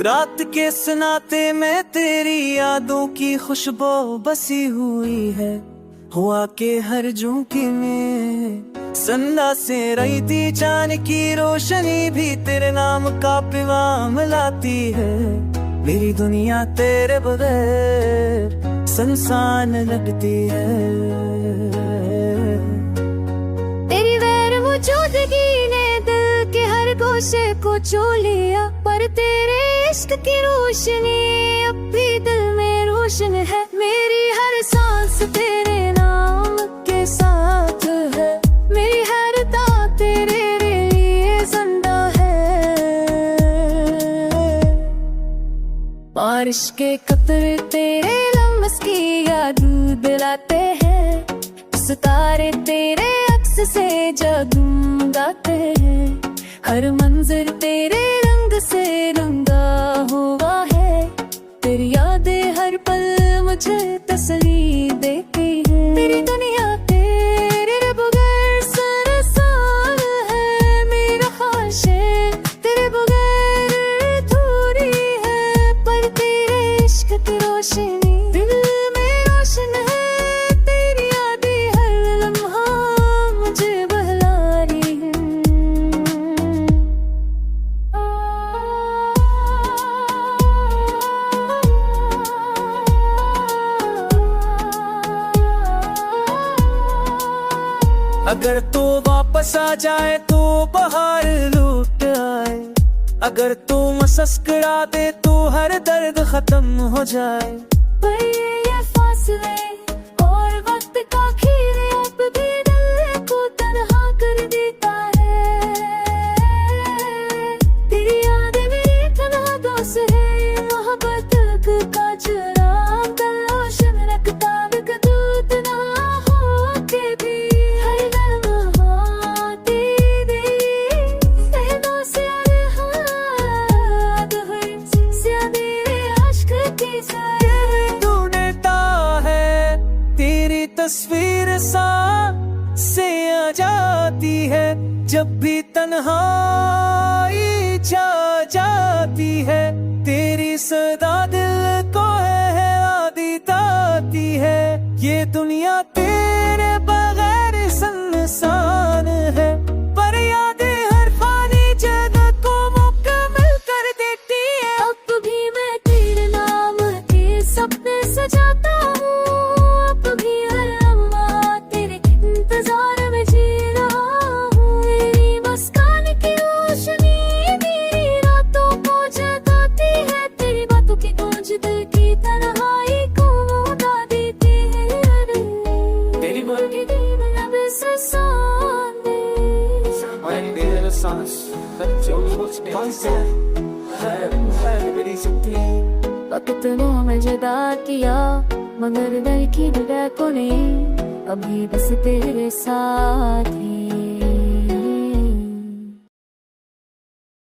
रात के सन्नाटे में तेरी यादों की खुशबू बसी हुई है। हुआ के हर झोंके में सन्ना से रही थी चांद की रोशनी भी तेरे नाम का पैगाम लाती है। मेरी दुनिया तेरे बगैर सुनसान लगती है। तेरी गैर मौजूदगी ने दिल के हर गोशे को छू लिया, पर तेरे इश्क की रोशनी अब भी दिल में रोशन है। मेरी हर सांस तेरे नाम के साथ है, मेरी हर दाग तेरे लिए जिंदा है। बारिश के कतरे तेरे लम्स की याद दिलाते हैं, सितारे तेरे अक्स से जगमगाते हैं। हर मंजर तेरे रंग से रंगा हुआ है, तेरी यादें हर पल मुझे तसल्ली देती है। मेरी दुनिया तेरे बगैर सुनसान है, मेरा ख्वाहिशें तेरे बगैर अधूरी है। पर तेरे इश्क की रोशनी दिल में रोशन है, तेरी यादें हर लम्हा मुझे बहला रही है। अगर तू वापस आ जाए तो बाहर लूट आए, अगर तू मुस्कुरा दे तो हर दर्द खत्म हो जाए। पर ये फासले और वक्त का खेल अब भी दिल को तन्हा कर देता है। तेरी यादें मेरी तन्हा दोस्त है, मोहब्बत का चराग रोशन रखता दूत ना हो के भी। ढूंढता है तेरी तस्वीर सांस से आ जाती है, जब भी तन्हाई छा जाती है। तेरी सदा दिल को है आदि ताती है, ये दुनिया तेरे बगैर सुनसान है। पर यादें हर फानी जगह को मुकम्मल कर देती है। अब भी मैं तेरे नाम के सपने सजाता हूँ, अब भी हर लम्हा तेरे इंतजार में जी रहा हूँ। मेरी मुस्कान की रोशनी मेरी रातों को जगाती है, तेरी बातों की गूंज दिल की तन्हाई को उड़ा देती है। तेरी की दिन अब सुसान दे, वक्त ने हमें जुदा किया, मगर दिल की जगह को नहीं, अभी बस तेरे साथ ही।